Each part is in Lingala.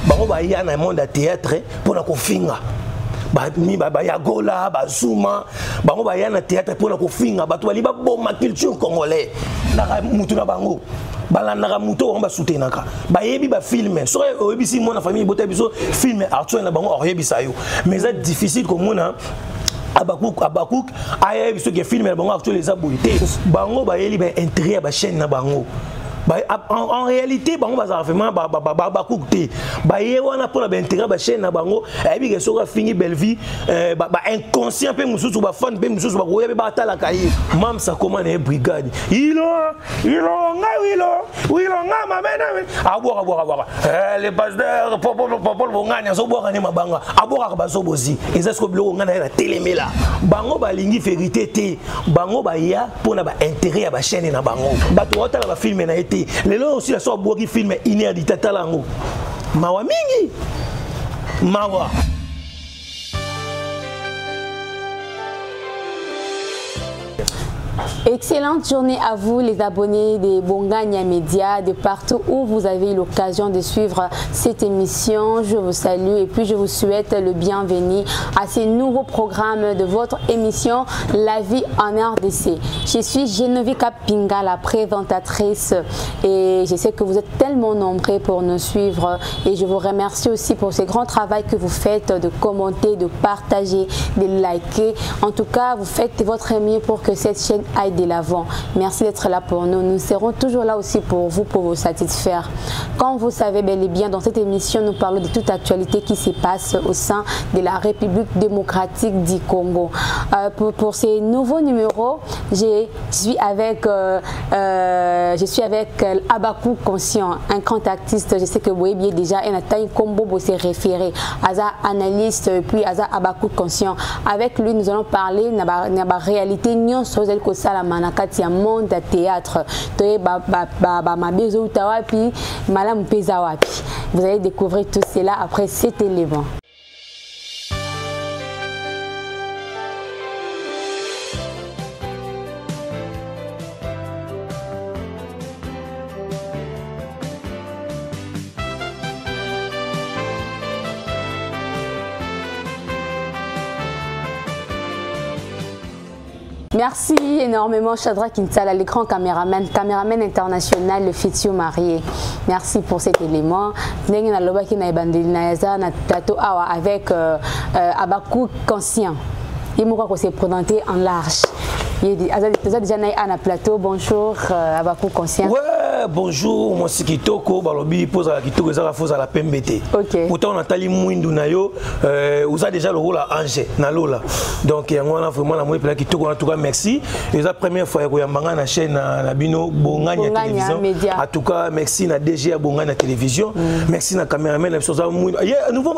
bango ba ya na monde ya théâtre pour na kofinga ba ya gola ba zuma bango ba ya na théâtre pour na kofinga bato bali ba boma culture congolais na mutu na bango balandaka mutu on ba soutenaka ba yebi ba filmer so oyebisi mona famille bota biso filmer Arthur na bango oyebisa yo mais c'est difficile comme mona Abakouk aye biso ke filmer bango Arthur les abouité bango ba yeli ba intérêt ba chaîne na bango. En réalité, bango baza vraiment bakukte ba yewana pour la intégrer ba chaîne na bango et puis que soka fini belle vie ba inconscient pe mususu ba fan pe mususu ba koyeba ba tala kayi mam sa comment na brigade ilo nga mamena aboka les pasteurs popol bonganya so boka ne mabanga aboka ba so bozi ezasiko biloko ngana na télémela bango ba lingi vérité te bango ba ya pour na ba intérêt ya ba chaîne na bango bato otala ba filmer na été les gens aussi la sorte qui filme inédit talango mawa mingi mawa. Excellente journée à vous les abonnés des Bongania Média de partout où vous avez l'occasion de suivre cette émission. Je vous salue et puis je vous souhaite le bienvenu à ces nouveaux programmes de votre émission La vie en RDC. Je suis Geneviève Kapinga, la présentatrice, et je sais que vous êtes tellement nombreux pour nous suivre et je vous remercie aussi pour ce grand travail que vous faites de commenter, de partager, de liker. En tout cas, vous faites votre mieux pour que cette chaîne aille de l'avant. Merci d'être là pour nous. Nous serons toujours là aussi pour vous satisfaire. Comme vous savez bel et bien, dans cette émission, nous parlons de toute actualité qui se passe au sein de la République démocratique du Congo. Pour ces nouveaux numéros, je suis avec Abakouk Conscient, un grand artiste. Je sais que vous voyez bien déjà, un taille combo pour se référer. Aza analyste, puis Aza Abakouk Conscient. Avec lui, nous allons parler de la réalité la manakati ya monde ya théâtre toye mabezo utawapi malamu peza wapi. Vous allez découvrir tout cela après cet élément. Merci énormément Chadra Kinsala, l'écran caméraman international, le futur marié. Merci pour cet élément. Avec Abakouk Conscient. Il m'a s'est présenté en large. Il dit, déjà un plateau. Bonjour, Abakouk Conscient. Ouais, bonjour, moi c'est Kitoko. Balobi pose à la Kitoko, ça va à la PMBT. Ok. Pourtant, on a tali mouindou nayo. Vous avez déjà le rôle à Angers, Nalola. Donc, on a vraiment la moitié de la Kitoko. En tout cas, merci. C'est la première fois que vous avez la chaîne Nabino Bongania Télévision. En tout cas, merci na DG à Bongania Télévision. Merci na caméraman. Nouveau,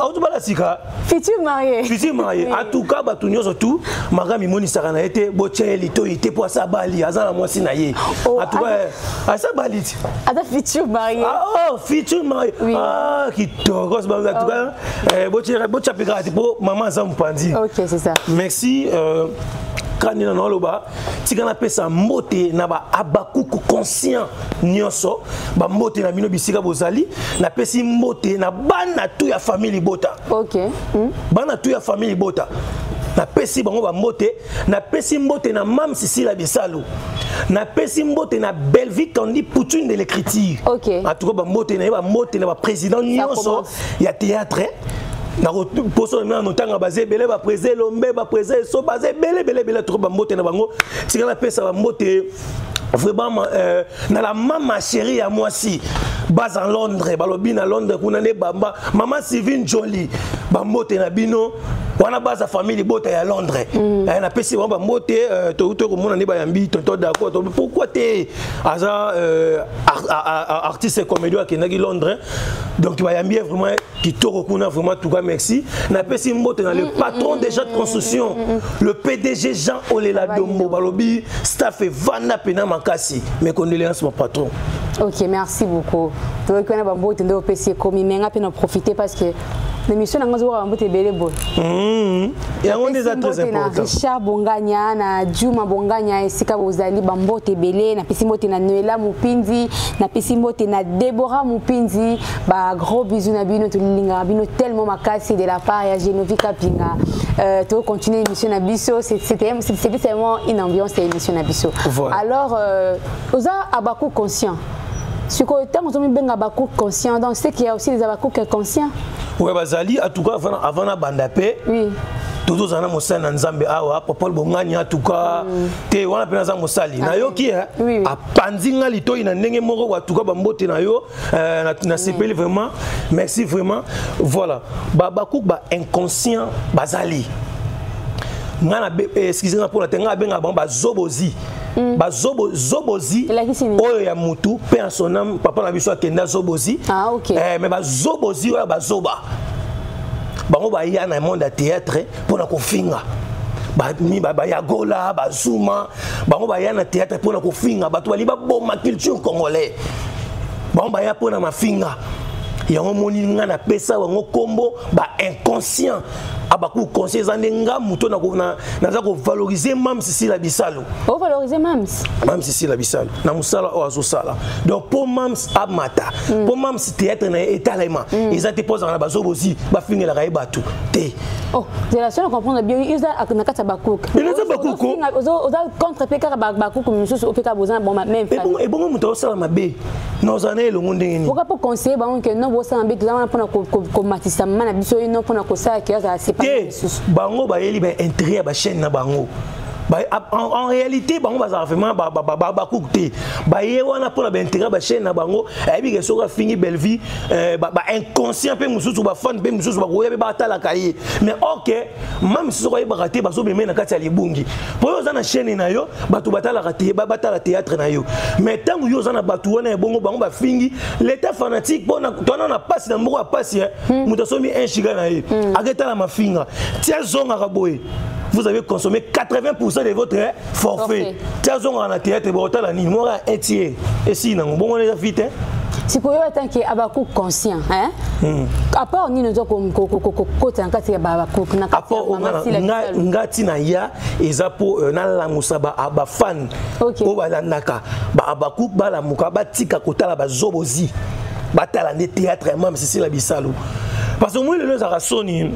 futur marié. Futur marié. En tout cas, batunyo surtout. Magami Moni Sarana était Bocheli. Il était pour ça Bali, Azana moi sinaye. En tout cas, ça Bali. Ada futur marié. Ah oh, futur marié. Oui. Ah, qui togos en tout cas. Bocha pegati pour maman Zampandi. OK, c'est ça. Merci quand nous avons loba, si on appelle ça moté na ba Abakouk Conscient nyonso, ba moté na bino bisika bozali, na pesi moté na bana tout ya famille bota. OK. Bana tout ya famille bota. Na pesi bango ba moté, na pesi moté na mam Cécile Bisalo. Na pesi moté na Belvique Kandi Poutine de l'écriture. OK. En tout cas ba moté na ba président nyonso ya théâtre. Na poso na notanga basé belé ba président lombe ba président so basé belé trop ba moté na bango. Si on appelle ça ba moté vraiment na la maman chérie à moi si base en Londres balobi na Londres kuna ne bamba maman Sylvine Jolie ba moté na bino wana base famille bota ya Londres na pesi ba moté to komona ne ba yambi tonton d'accord pourquoi t'es aza artiste comédien qui nagi Londres donc ba yambi vraiment qui toro kuna vraiment tout cas merci na pesi moté na le patron déjà de construction le PDG Jean Olela Dombo balobi staff et vana pena makasi mes condoléances mon patron. OK, merci beaucoup. Donc on a beaucoup de PC comme mais on a profiter parce que l'émission na ngozo wa mbote belé boy et on est très important Richard Bonganya na Juma Bonganya esika bozali bambote belé na pesimbote na Noela Mupinzi na pesimbote na Deborah Mupinzi ba gros bisous na bino tulinga bino tellement makasi de la part ya Genovika Pinga to continuer l'émission na biso c'était vraiment une ambiance de l'émission na biso alors oza abaku conscient ce que tant que nous avons beaucoup conscient donc c'est qu'il y a aussi des abakous inconscients. Oui, bazali en tout cas avant la bande paix. Oui. Tous ana mosala nzambe awa papa bongani en tout cas te wana pena mosali na yo ki a panzinga lito ina ndenge moko wa tout cas bambote na yo na sepeli vraiment merci vraiment voilà babakou ba inconscient bazali ngana excusez-moi pour la tenga benga ba zobozi zobozi oyo ya mutu pe en son âme papa na biso akenda zobozi mais ba zobozi oyo ba zoba bango ba ya na monde théâtre pour na kofinga ba ya gola ba zuma bango ba ya na théâtre pour na kofinga ba to bali ba boma culture congolais bango ba ya pour na mafinga yango moni nga na pesa wango kombo ba inconscient abaku conscient zanenga muto na za ko valoriser mam sisi la bisalo o valoriser mams sisi la bisalo na musala o azo sala donc pour mams amata pour mams théâtre na étalema ils ont posé na bazobozi ba fingela ka ebatu te oh de la seule comprendre bien ils ont na kata bakuku ils ont bakuku oza contre peka bakuku mususu o peka bozana bon même et bon muto sala mabe nos années le monde ngeni pourquoi pas conseiller ba que non bo sala mbeto za pona ko matisa mana biso non pona ko sala que ça bango ba yeli ba intérêt ba chaîne na bango en réalité bango baza vraiment ba coûter ba yewana pour la intérêt ba chaîne na bango ebi ke soka fini belle vie ba inconscient pe mususu ba fan pe mususu ba koyeba ba tala kaye mais OK même si soka ba raté ba zo bemena na kati ya libungi po yo za na chaîne na yo ba tu batala raté ba batala théâtre na yo mais tant yo za na batu wana bongo bango ba fingi l'état fanatique bona tona na passe na mboko passe muta somi un chiga na ye aketa la mafinga tia zonga kaboye. Vous avez consommé 80% de votre forfait. Tiens, on a théâtre et botal à Nîmes, un tiers. Et si, non, bon, on est vite, hein? Si vous avez tant qu'il y a beaucoup conscient, hein? À part ni nous comme côté en cas il y a beaucoup na à part ngati na ya ezapo na la musaba aba fan o balandaka ba abaku bala muka batika kotala bazobozi batala ne théâtre même si c'est la bisalo parce que moi le les arasoni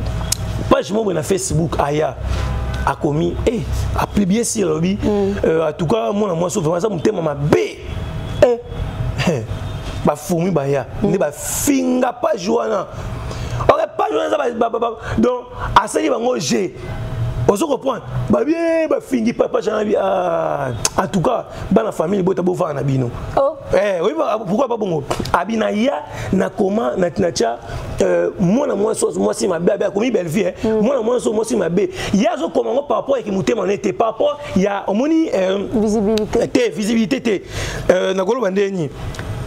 page moi na Facebook aya a commis a publié sur lobby en tout cas moi souvent ça mutema mabe ba fourmi ba ya ne ba finga pas joana ok pas joana ça donc asali bango G ozo comprendre ba bien ba fingi papa jana en tout cas dans la famille bota bova na bino oui pourquoi pas bongo abina ya na comment na tinacha moi si ma bébé a commis belle vie moi si ma bébé ya zo comment par rapport avec mutema n'était par rapport il y a omoni visibilité na golo bandeni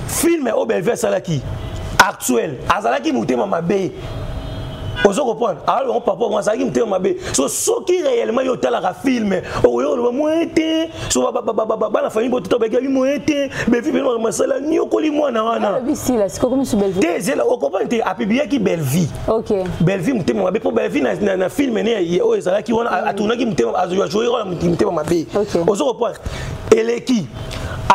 film au belle vie salaki actuel azalaki mutema mabe ozo comprendre alors on papa moi ça qui mutema mabe so qui réellement yo tala ka film o yo moite so ba la famille boto ba ki moite be vie no masala ni okoli mwana wana ici là c'est comme sur belle vie des là on comprend a publié qui belle vie OK belle vie mutema mabe pour belle vie na film ne o ezala ki wana atuna ki mutema azo jouer mutema mabe ozo comprendre eleki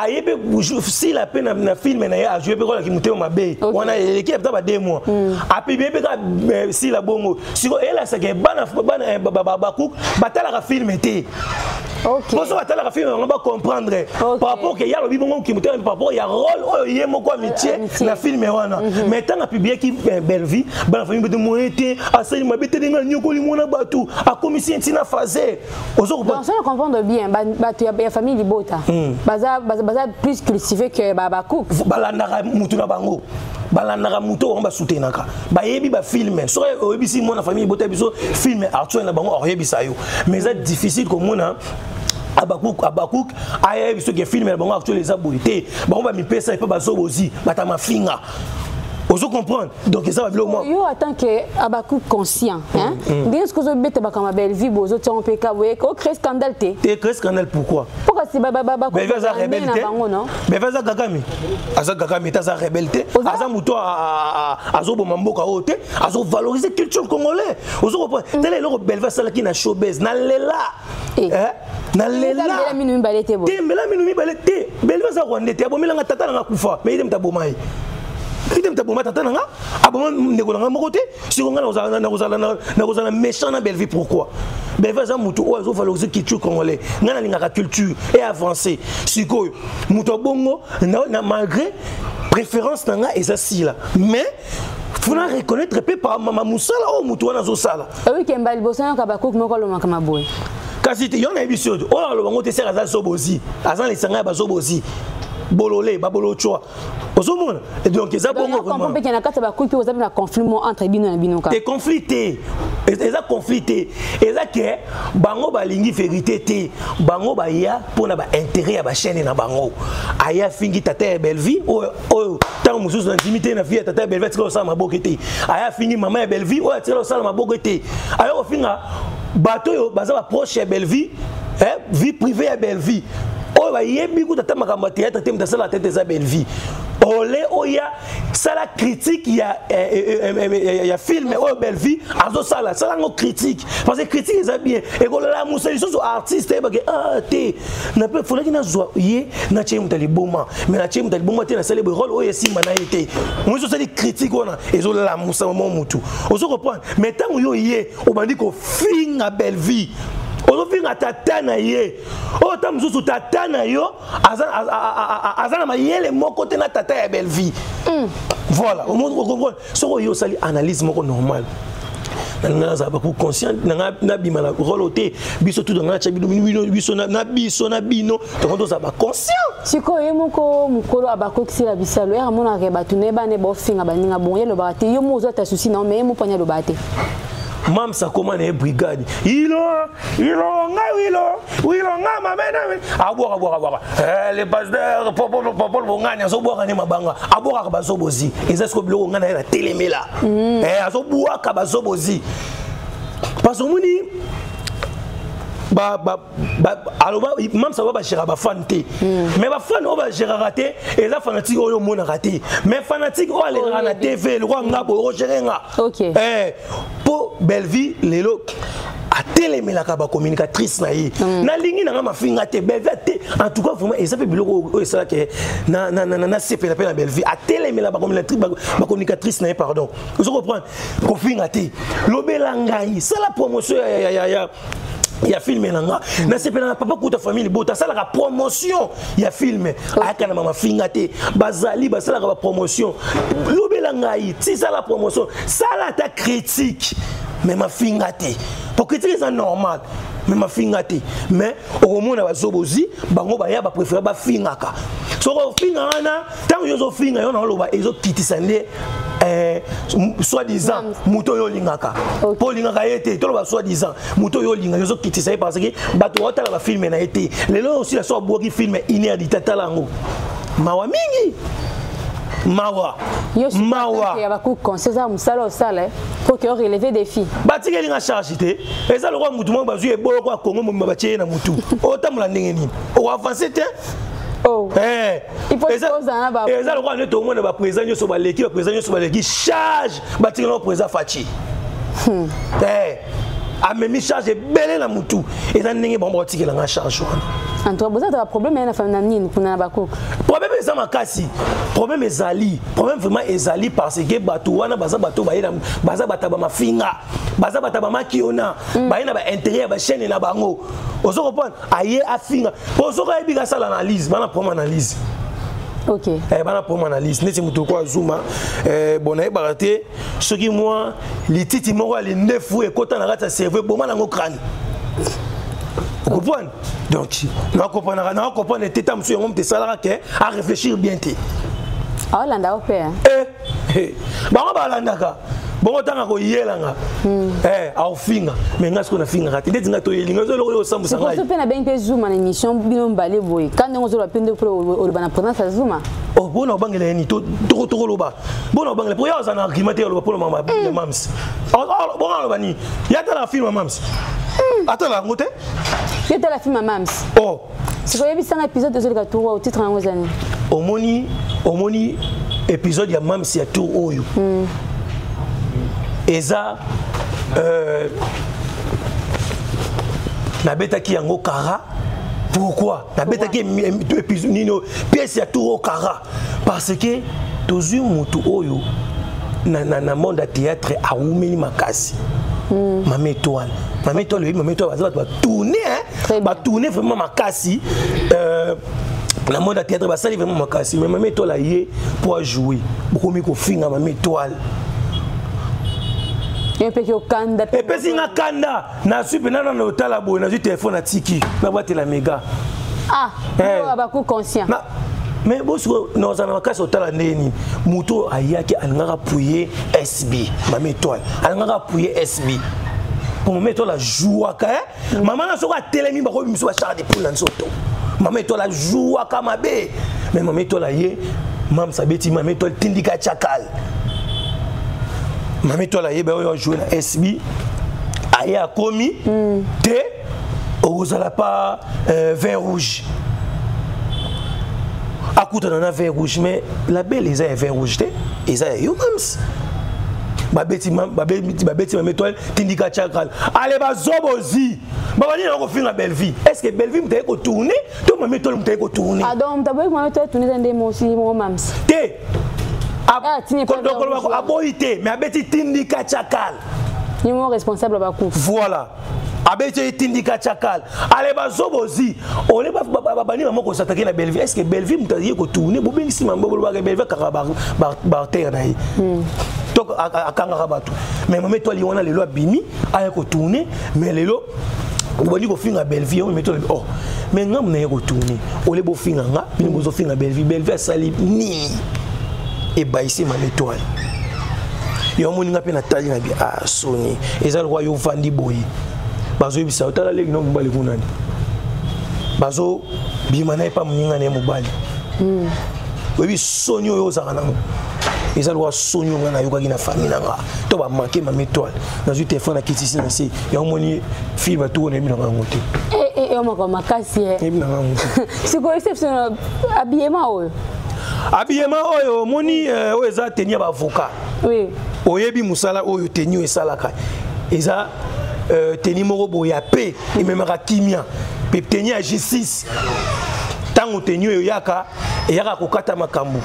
ayebe si la peine na film na ya jouer pe ko la ki mutema mabe wana eleki peut-être ba 2 mois a publié pe si la bongo siko ela ça que bana bakouk batala ka film été OK pour ça batala ka film on va comprendre par rapport que y a le bongo qui mutema par rapport il y a rôle y a moko amitié na film wana mais tant a publié qui belle vie bana famille de moité asali mabete de nga nyoko limona batu a commission tina fazer ozo comprendre bien batu ya famille libota baza plus cultivé que bakouk balandaka mutu na bango balandaka mutu on ba soutenaka bayebi ba film so oyebi si mon famille bota biso film actuel na bango oyebi sa yo mais c'est difficile comme mona abakouk ayebi so ke film na bango actuel les abouité bango ba mi pesa pe bazobozi batama finga Vous comprenez? Donc ça va bien moi. Yo attend que Abakou conscient, hein? Dès que vous avez bête comme belle vie, vous autres on peut qu'avoir au créer scandale té. Té créer scandale pourquoi? Pourquoi c'est baba mais vas à rebelle non? Mais vas à Kagame. Asa Kagame ta za rebelle té. Asa muto azo bomamboka oté, azo valoriser culture congolais. Vous comprenez? Tel est le belle va sala qui na showbiz na lela. Hein? Na lela. Bela minu balete bo. Té bela minu balete. Belle va za Rwanda té abomela tata na kufa. Mais il me tabomai. Il me tabomai tata na abomai ndeko na mokoté. Si on a méchant na belle vie pourquoi? Ben vas-y muto ozo valoriser culture congolais. Ngana lingaka culture et avancer. Siko muto bongo na malgré préférence nanga ezasi là. Mais faut na reconnaître peu par mama musala o muto na zo sala. Oui kembali bosan ka bakoko moko lo makama boy. Kasi te yona episode o lo bango te sera za sobozi. Azan les sanga ba sobozi. Bololé babolo choa. Ozomona et donc eza bongo vraiment. On comprend qu'il y a kata bakoko qui oza na conflit entre bino na bino ka. Te conflité. Eza conflité. Eza que bango balingi vérité te. Bango ba ya pona ba intérêt ya ba chaîne na bango. Aya fingi tata belle vie o tant mususu na intimité na vie tata belle vie tiko sa mabokete. Aya fingi maman ya belle vie o tiko sa mabokete. Aya o finga bato yo baza ba proche ya belle vie, vie privée ya belle vie. O ba yebi ku tata makamba théâtre te mta sala tête za belle vie. Olé oya sala critique il y a film oh belle vie azo sala ngo critique parce que critique c'est bien et ko la musa so artiste ba ke te na pe faut na zo ye na che mutali boma mais na che mutali boma te na célèbre rôle o yesi mana été moi so sali critique ona ezo la musa mo mutu ozo comprendre mais tant yo ye o bandi ko finga belle vie ozo finga tatana ye o tam zo tatana yo azana mayele moko te na tata ya belle vie. Voilà, au monde comprendre ce que yo sali analyse moko normal. Na za ba ku conscient na bima na roloté biso tout dans na chabi biso na biso na bino to kondo za ba conscient. Siko ye moko mukolo abako kisila bisalo ya mona ke batune ba ne bo finga ba ninga bonye lo ba te yo mo zo ta souci non mais mo panya lo ba te. Mam sa commande et brigade. Ilo nga mamena. Aboka. Les pasteurs popol bonganya so boka ne mabanga. Aboka ba so bozi. Ezasko biloko ngana na telemela. Azo buaka ba so bozi. Parce que moni alors même ça va gérer ba fan té mais ba fan on va gérer raté et la fanatique oyo mona raté mais fanatique o aller na TV le roi ngabo o gérer nga OK pour belle vie lelo a télémela ka ba communicatrice na yi na lingi na ma finga te belle vie en tout cas vraiment et ça fait biloko o ça que na CP la belle vie a télémela ba communicatrice na pardon vous comprenez ko finga te lobelanga yi ça la promotion il y a filmé là na c'est pas papa kuta famille bota ça la promotion il y a filmé aka na mama fingate bazali basala la promotion lobelanga yi si ça la promotion ça la ta critique mais ma fingate pour critiquer c'est normal mais ma fingate mais au monde ba zobozi bango ba ya ba préférer ba fingaka so ko fingana tant yo zo finga yo na loba ezo kitisande soi-disant muto yo lingaka po lingaka été to ba soi-disant muto yo linga yo zo kitisa parce que bato otala ba filmer na été lelo aussi la so boki film inédit talango mawa mingi mawa ya ba ku conseil ça musala osala pour que relever défi batike linga charge té et ça le roi mutu mo bazu e boko ko Congo mo ba tie na mutu otamula ndenge nini o avancer té oh il faut poser un ba et ça le roi ne to mo na ba président so ba leki charge batike no président Fachi a même charge belé na mutu et ça ndenge bon batike linga charge en toi vous avez un problème na famille nini kuna bako problème ça makasi problème ezali problème vraiment ezali parce que bato wana baza bato baza bataba mafinga baza bataba makiona baina ba intérêt ba chaîne na bango ozo comprendre aye afinga ozo ka ebika ça l'analyse bana prendre analyse OK bana prendre analyse neti muto kwa zuma bonaye baraté soki moi les titi moko les 9 ou ekota na rata cerveau boma nango crâne. Vous comprenez? Donc, nous comprenons les tétams sur un homme de salaire à réfléchir bien. Ah, l'anda au père. Bon, tant qu'on y est là, au finga, mais nous avons finga. Il dit que nous avons c'est pour ça que nous avons zoom en émission, nous avons balé. Quand nous avons appris de prendre ça zoom. Oh, bon on bangela ni to loba bon on bangela pour ya za na argumenter loba pour mama mams bon on loba ni ya ta la film mams attends la ngote ya ta la film mams oh c'est quoi il y a un épisode de ce gâteau au titre en années omoni épisode ya mams ya tour oyo eza nabetaki yango kara. Pourquoi? Nabetaki pièce ya tour au kara parce que tozu mutu oyo na monde de théâtre a oumeli makasi Mama Étoile va tourner va tourner vraiment makasi la monde de théâtre va salir vraiment makasi mais Mama Étoile yé pour jouer beaucoup mieux ko finga Mama Étoile. Et puis kanda. Et puis singa kanda na super na hôtel abo na téléphone na tiki na boîte la méga. Ah, abaku conscient. Mais bosso nous en avons hôtel ndeni muto ayaki alingaka puyer SB Mama Étoile alingaka puyer SB pour mettre la joie ka maman na soka telemi ba ko biso ba charge de poule na soto Mama Étoile la joie ka mabe mais Mama Étoile ayé mam sabeti Mama Étoile tindika chakal. Mama Étoile ayé ba yo jouer na SB ayé a commis te ozala pas vin rouge à côté on a vin rouge mais la belle ils a vin rouge te ils a yo mams babeti Mama Étoile tindika chakal allez ba zobozi baba ni ko finga belle vie est-ce que belle vie m'tay ko tourner to Mama Étoile m'tay ko tourner ah donc t'as Mama Étoile tourner dans des mots aussi mon mams te aboité mais abeti tindika chakal ni mon responsable bakou voilà abeti tindika chakal allez ba zobozi on est pas bani maman ko s'attaquer na belle vie est-ce que belle vie m'tay ko tourner bo bengisi mambo bo ba belle vie kaka ba terre na yi donc akanga bato mais Mama Étoile li wana lelo abimi aya ko tourner mais lelo boni ko finga belle vie Mama Étoile oh mais ngam na ko tourner ole bo finga nga bini bozo finga belle vie sali nini et bah ici Mama Étoile yo moni nga pe na tali na bi ah soni ezal roi yo vandi boy bazo bisa otala legi no mbali kunani bazo bimana pa muninga ne mobali webi soni yo zaka nango ezal roi soni nga na yo ka na famille nga to ba manquer Mama Étoile na zu téléphone na kitisi na si yo moni fille ba tout on est mis dans ngote et on m'a makasi et bien ngote c'est quoi exception habillement habillement oyo moni oyo eza tenir ba avocat oui oyebi musala oyo tenir esalaka eza tenir moko boya pe et même ka kimia pe tenir justice tango tenir oyo yaka kokata makambo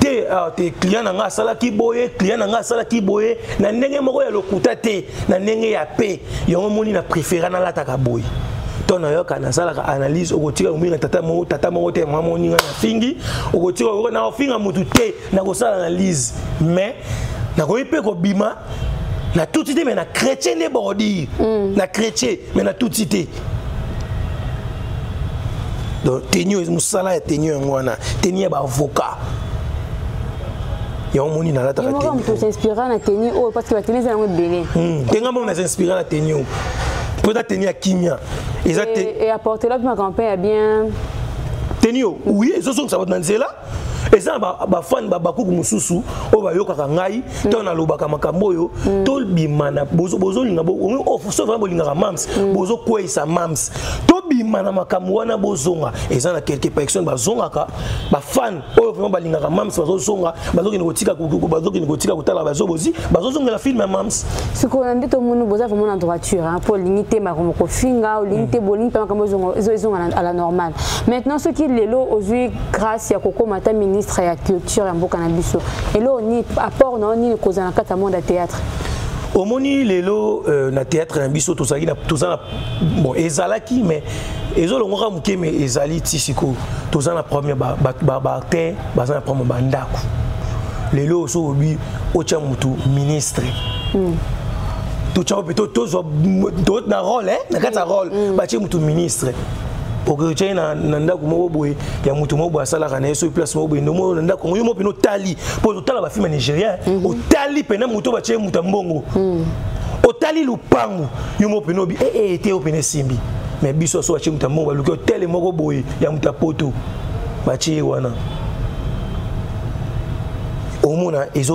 te client nanga sala ki boye client nanga sala ki boye na ndenge moko ya lokuta te na ndenge ya pe yo moni na préférer na lataka boye ton ayoka na sala analyse okotika uminga tata moko te mama moninga na fingi okotika na finga mutu te na ko sala analyse mais na ko ipe ko bima na tout cité mais na chrétien ne bordi na chrétien mais na tout cité donc tenio musala ya tenio ngwana tenio ba avocat yo moni na la tata tenio on s'inspirer na tenio oh parce que la tenio c'est un belé tenga mo na s'inspirer na tenio peut-être tenir à Kimia et apporter là ma campagne a bien tenio oui ils sont ça va dans là et ça ba fan ba bakuku mususu o ba yoka ngai to na lobaka makambo yo to bimana bozo linga bo o so vraiment linga mams bozo kwesa mams to bimana makambo wana bozonga et ça na quelques personnes bazonga ka ba fan o vraiment ba linga mams bazonga bazoki ngotika bazoki ngotika kutala bazobozi bazozonga la film mams ce qu'on dit tout le monde boza vraiment en droiture hein pour limiter ma comme ko finga ou limiter boling pas comme zonga à la normale maintenant ce qui lelo aujourd'hui grâce à Koko Mata ministre ya culture ya mboka na biso et là on y apport na ni cause na kata monde théâtre omoni lelo na théâtre na biso tozaki na tozana bon ezalaki mais ezolongoka muke mais ezali tisiko tozana première ba acteur bazana première bandako lelo so obi ocha mutu ministre to cha plutôt tozo na rôle na kata rôle ba che mutu ministre okoche na ndako moko boye ya mutu moko asala kana yeso place moko boye ndomo na ndako yo mo pino tali po totala ba film nigérien o tali pena mutu ba che mutu mbongo o tali lupangu yo mo pino bi te o pene simbi mais biso so ba che mutu mbongo ba luko tele moko boye ya mutu poto ba che wana au monde ils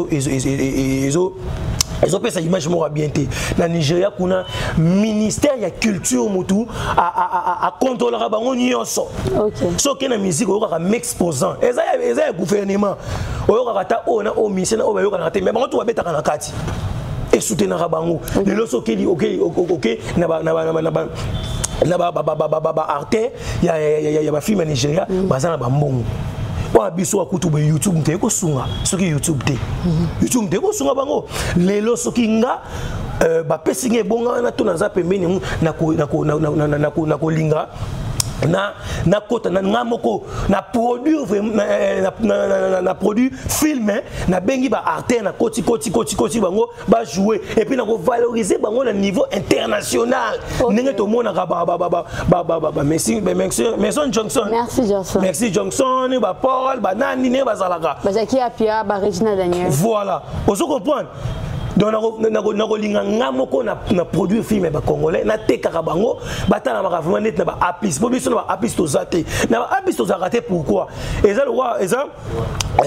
ont fait ça image moi bien té na Nigeria kuna ministère ya culture mutu a contrôler bango nyonso. OK. So que na musique o ka m'exposant eza gouvernement o ka ta ona o mission o ba yo ka te mais bango to ba beta kana kati et soutenir bango le loso ke OK na arte ya ba film Nigeria bazana ba mbongo wa biso akutu ba YouTube te ko sunga soki YouTube te YouTube te ko sunga bango lelo soki nga ba pesinge bonga na to na za pembeni na ko linga na kota na ngamoko na produit na produit film na bengi ba artiste na koti bango ba jouer et puis na ko valoriser bango na niveau international ndenge to mona ba merci Johnson ba Paul ba nani ne ba zalaka ba Jackie Apia ba Regina Daniel voilà on se comprend. Donc na linga ngamoko na produit film ba congolais na tekaka bango batana ba vraiment net na ba apis biso na ba apis to zate na ba apis to zate pourquoi eza le roi eza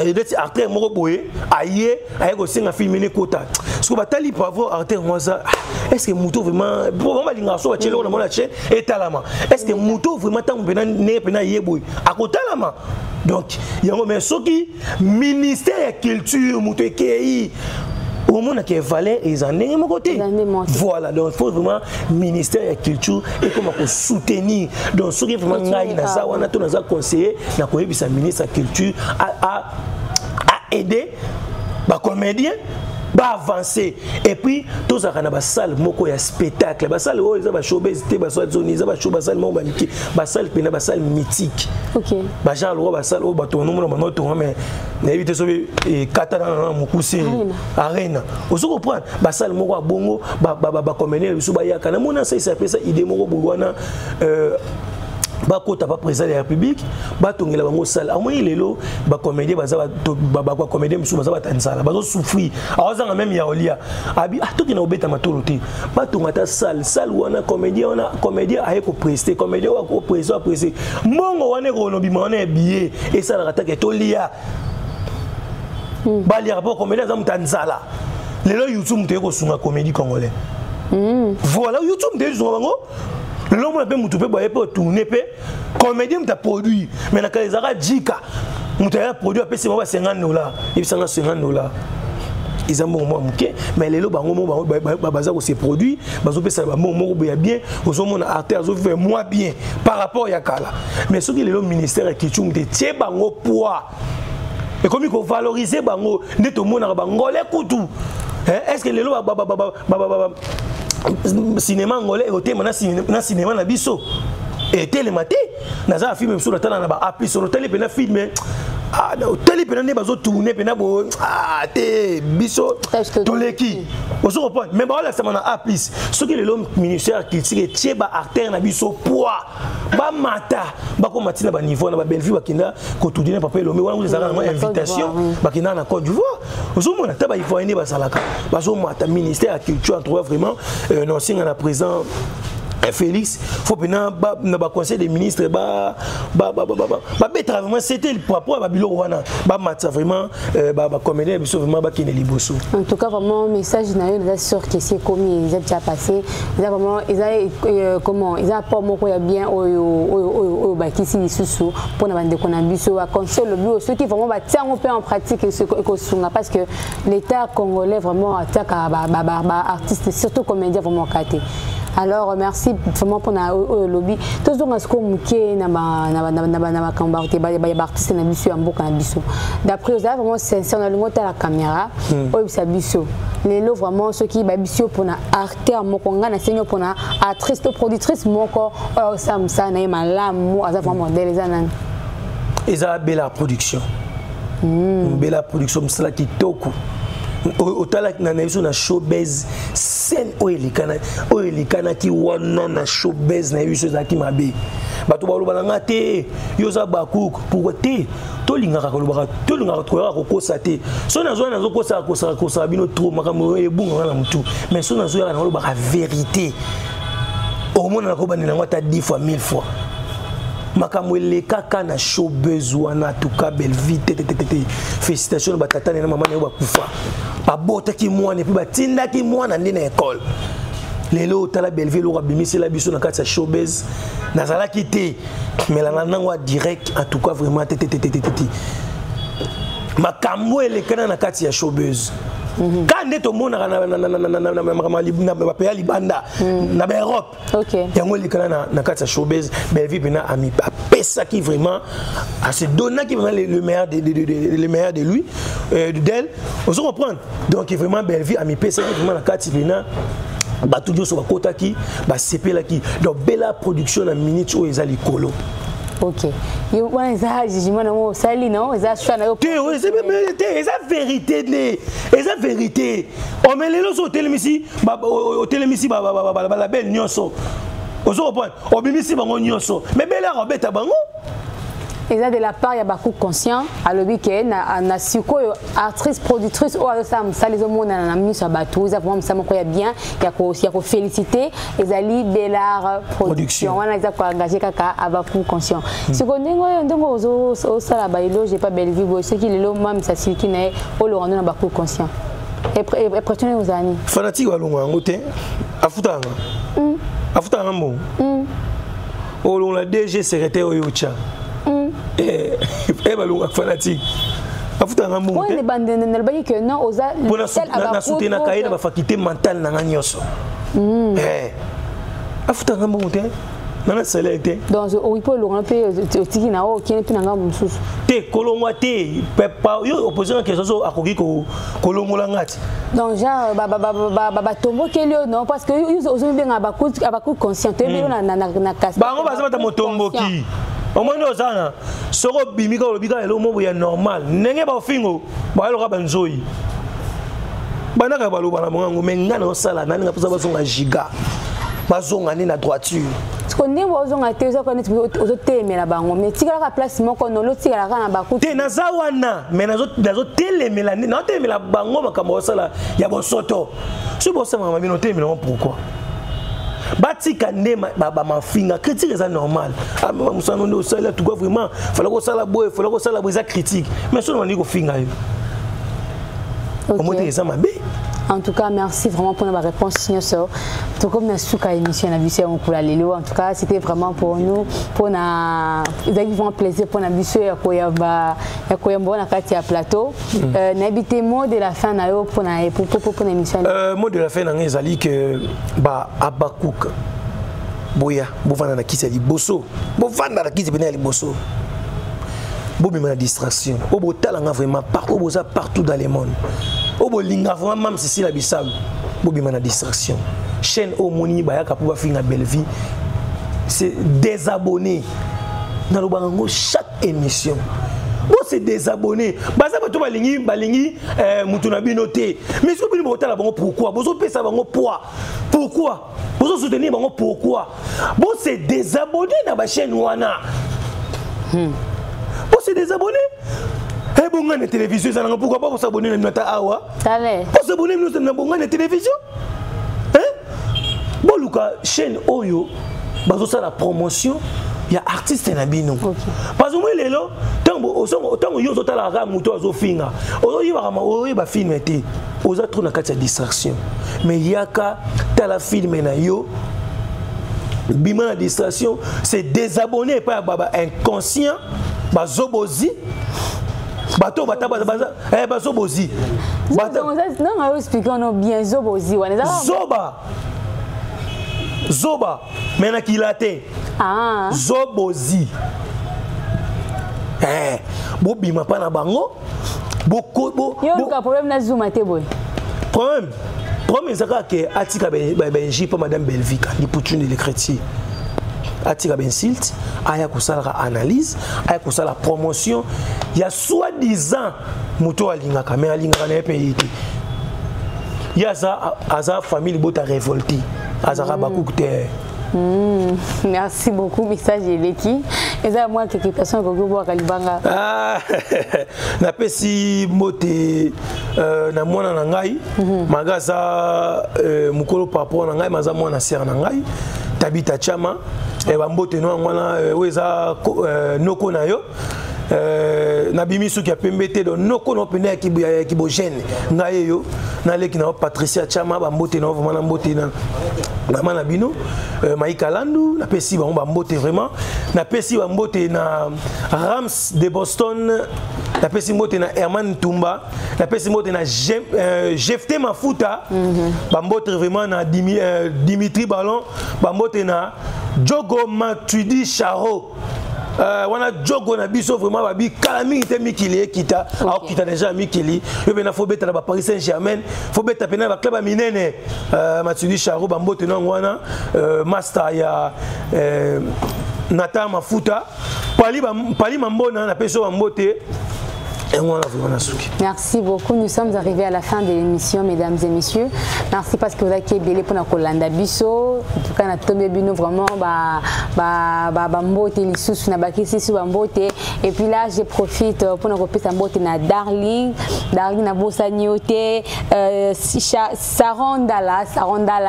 des acteurs moko boye aye ko singa film ni kota so batali pavo acteur moi ça est-ce que muto vraiment bon ba linga so chelo na mona che etalama est-ce que muto vraiment tant pena ne pena yeboy akotalama donc yango mais soki ministère ya culture muto ekei au monde qui est valé ils en ont mon côté voilà donc il faut vraiment ministère de la culture et comment soutenir donc ce qui vraiment ngai na za wana to na za conseiller na ko yebisa ministre de la culture à aider ba comédien ba avancer et puis tous ça na ba salle moko ya spectacle ba salle oh ils ba showbiz te ba salle zone ils ba show ba salle mo ba miki ba salle pena ba salle mythique. OK ba genre lo ba salle o ba to no mo ba to mais na éviter so kata na mukuse arena on se comprend ba salle moko bongo ba comédien biso ba yaka na mona ça s'appelle ça idée moko bwana ba kota ba président de la République ba tongela bango salle amoni lelo ba comédien ba comédien biso ba tansala ba souffrir awazanga même ya olia abi toki na obeta matolo te ba tongata salle wana comédien aye ko prester comédien wa ko prester mongo wane ko no bima wana billet et ça la rataka to lia ba lia rapport comédien za mutanzala lelo YouTube te ko sunga comédie congolais voilà YouTube te sunga bango l'homme a mutu pe boye pe tourner pe comédien mta produit mais na kalizaka jika mutu ya produit a pesi ba $50 et puis $50 ils ont bon moké mais les loba bango baza ko se produit bazo pesa ba moko boya bien ozo mona artère zo fait moins bien par rapport ya kala mais ce qui le ministère qui tchung de tie bango poids et comme il faut valoriser bango neto mona bango le kutu est-ce que les loba cinéma angolais et na cinéma na biso et télématé naza film sur la tala na ba appli sur télé pena film télé pena ne bazo tourner pena bo te biso toleki on se reprend mais ba la semana appli ce que l'homme ministère qui tire ba artère na biso poids ba mata ba ko matina ba niveau na ba belle vie ba kinda ko tout dîner papa l'homme wana vous avez invitation ba kinda na Côte d'Ivoire ozo mona ta ba il faut ene ba salaka bazo mata ministère de la culture trouve vraiment non singa na présent Félix, faut bien na conseil des ministres vraiment c'était le propos à bilo wana ba matza vraiment comédien biso vraiment ba kine liboso. En tout cas vraiment message na yo là sûr que c'est comme ils ont déjà passé ils a vraiment comment ils a pas moko ya bien o ba kisi susu pour na bande kona biso a conseil le bio ceux qui vraiment ba tiens on peut en pratique ce ko sunga parce que l'état congolais vraiment attaque artistes surtout comédiens vraiment caté. Alors merci vraiment pour na lobby tous donc ce qu'on muké na kambarté ba artiste na biso ya mboka na biso d'après vous avez vraiment sincère na lingo la caméra o bisa biso lelo vraiment ceux qui ba biso pour na acteur moko nga na senyo pour na actrice productrice moko samsa na malamu aza vraiment modèle ezana eza bella production bella production c'est là qui toku otala na biso na showbiz scène oyelikana ki wana na showbiz na biso zaki mabe bato baloba nga te yoza bakuku pourquoi te tolingaka kolobaka kokosa te so nazo kosa bino trop makambo ebunga na mutu mais so nazo yaka na kolobaka vérité au monde na kobani na ngata 10 fois 1000 fois makambo elekaka na showbiz wana tuka Belleville félicitations batata na maman na bakufa babotaki mwana et puis batindaki mwana ndina école lelo tala Belleville lo bimisi la biso na kati ya showbiz nazalaki te melana nango direct en tout cas vraiment makambo elekana na kati ya showbiz quand est au monde na pays libanda na Europe yango elekana na kati ya showbiz Belleville bena ami pesa qui vraiment à se donner qui vraiment le meilleur de lui d'elle on se reprend donc vraiment Belleville ami pesa qui vraiment na kati bena batudio so bakota ki ba sepela ki donc bella production na minute o ezali kolo. OK. Yo wana za jijima na mo sali non, za shana yo. C'est vérité né. C'est vérité. On met les so telemisi au telemisi la belle nyonso. Ozo reprendre. Obimisi bango nyonso. Mais bella robeta bango. Et ça de la part il y a beaucoup conscient à l'objet que na siko actrice productrice ou ça les hommes na mis sur bateau ça vraiment ça moko ya bien il y a ko féliciter ezali Bellar production wana za ko engager kaka à beaucoup conscient siko ndongo ozo sala bailo j'ai pas Belleville boy ce qui lelo mam ça siki na o le rendre na beaucoup conscient et prétenez aux amis fanatique wa longa ngote afutanga afutanga mo o longa DG secrétaire oyocha balunga fanatique afuta nga mungu te bande na bayi que non oza na soutenir na kaina ba faculté mentale na nganyoso afuta nga mungu te na selete donc o ipo lo rampe otiki na o kien pe na nga mususu te kolongwa te pepa yo opposition que so akoki ko kolongola ngati donc genre ba tombo kelio non parce que ozo benga abaku conscient te belo na kasa bango baza bata motombo ki au moins nos ans soro bimika lobika elo mo ya normal ndenge ba fingo ba lo ka banzoi banaka ba lo bana mongo mengana osala nani ngapusa bazonga giga bazonga ni na droiture ko ndenge bazonga te zo ko neti ozo temela bango mais tika la place moko no lo tika la kana ba ku te naza wana mais nazo telemela ni na temela bango makambo osala ya bosoto so bosama mami no temela pourquoi batika ndema baba mafinga critique c'est normal musano ndo sala tout quoi vraiment fallait ko sala boy fallait ko sala boza critique mais so on dit ko finga yo au moins ça mabe. En tout cas, merci vraiment pour notre réponse, Seigneur Sœur. Tout comme nous avons émission à Bissé en Lelo. En tout cas, c'était vraiment pour nous, pour na, vraiment plaisir pour nous Bissé à Koyamba, na Katia plateau. N'habitez mot de la fin na yo pour l'émission. Mot de la fin na ngezali que ba Abakouk boya bovanda na kisi ali bosso bovanda na kisi bena ali bosso bobi na distraction obo talanga vraiment partout dans le monde. Obo linga vraiment même si la bisab bobi na distraction chaîne au moni bayaka pour finir Belleville c'est désabonner dans le bango chaque émission bon c'est désabonner baza bato balingi mutuna binoté mais so bino botala bango pourquoi bozo pesa bango poids pourquoi bozo soutenir bango pourquoi bon c'est désabonner na ba chaîne wana bon c'est désabonner. Et bon, la télévision, pourquoi pas s'abonner à notre awa? Pour s'abonner à la télévision? Hein? Bon, Luka, chaîne Oyo, ça la promotion, il y a artistes en abino. Parce que moi, les là, tant que yo zota la ram muto azo finga, oyo ba film été, oza trop na kati distraction. Mais yaka ta la film na yo. Bima la distraction, c'est désabonner pas baba inconscient, bazobozi. Bateau bazobozi. Non, on explique on bien zobozi. Zoba. Maintenant qu'il a été. Zobozi. Bobi ma pas na bango. Boko. Yo le problème na zoom ate boy. Problème c'est que atika benji pas madame Belvika ni poutune les chrétiens. Atika ben silt aya kusala analyse aya kusala promotion ya soi-disant moto alinga mais alinga na pays ya za famille bota révolté azara bakukte. Merci beaucoup message Eleki eza moi quelques personnes ko bo kalibanga na pesi mote na mwana na ngai magaza mukolo papa na ngai maza mwana sœur na ngai Tabita Chama et bambote no ngwana weza noko na yo na bimisu ki apembete do noko no pene ki bo gene ngaye yo na leki na Patricia Chama bambote no vraiment mbote na na bino Maïka Landu na pesi bambote vraiment na pesi bambote na Rams de Boston na pesi mbote na Herman Tumba na pesi mbote na Jefte Mafuta bambote vraiment na Dimitri Ballon bambote na Jogo Matudi Charo wana jogo na biso vraiment babi kalami te mikili kita au kita déjà mikili yo bena faut beta na Paris Saint-Germain faut beta pena ba club minene Matudi Charo bambote na wana master ya Nata Mafuta pali mambona na peso bambote. Merci beaucoup. Nous sommes arrivés à la fin de l'émission, mesdames et messieurs. Merci parce que vous avez été belé pour notre Landa Bisso. En tout cas, on a tombé bino vraiment bambote les sous na bakisi sous bambote. Et puis là, je profite pour nous reposer bambote na Darling na Bossaniote, Sarondala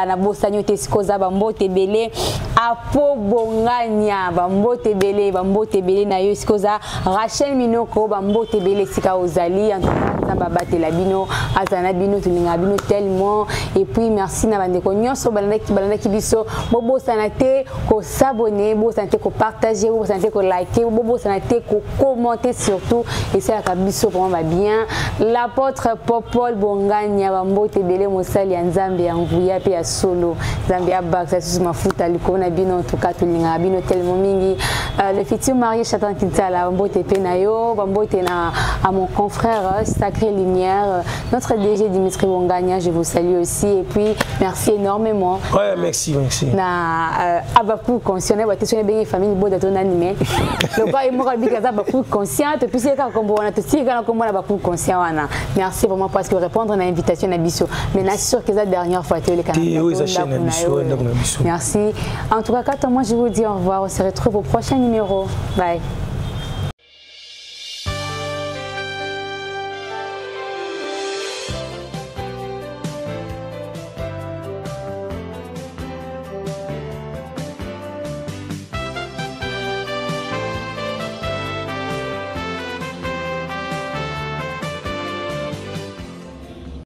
na Bossaniote sikoza bambote belé. Apo bonganya bambote belé na yo sikoza. Rachel Minoko bambote belé. Ozali en tout cas babate la bino azana bino tulinga bino tellement et puis merci na bande ko nyonso balanda biso bobo sanate ko s'abonner bobo sanate ko partager bobo sanate ko liker bobo sanate ko commenter surtout et c'est la biso vraiment va bien l'apôtre Popol Bonganya bambote belé mosali nzambe envoya pe ya solo nzambe ya baksa sous mafuta likona bino en tout cas tulinga bino tellement mingi le futur marié Chatan Kintala bambote pe na yo bambote na à mon confrère Sacré Lumière, notre DG Dimitri Bonganya, je vous salue aussi et puis merci énormément. Ouais, merci. Na abaku conscient, na bateso bien famille boda ton animé. Le pas moi rabbi kaza abaku conscient et puis c'est quand on a tout si quand on a abaku conscient wana. Merci vraiment parce que répondre à l'invitation à Bisso. Mais là sûr que la dernière fois tu le canal. Merci. En tout cas, moi je vous dis au revoir, on se retrouve au prochain numéro. Bye.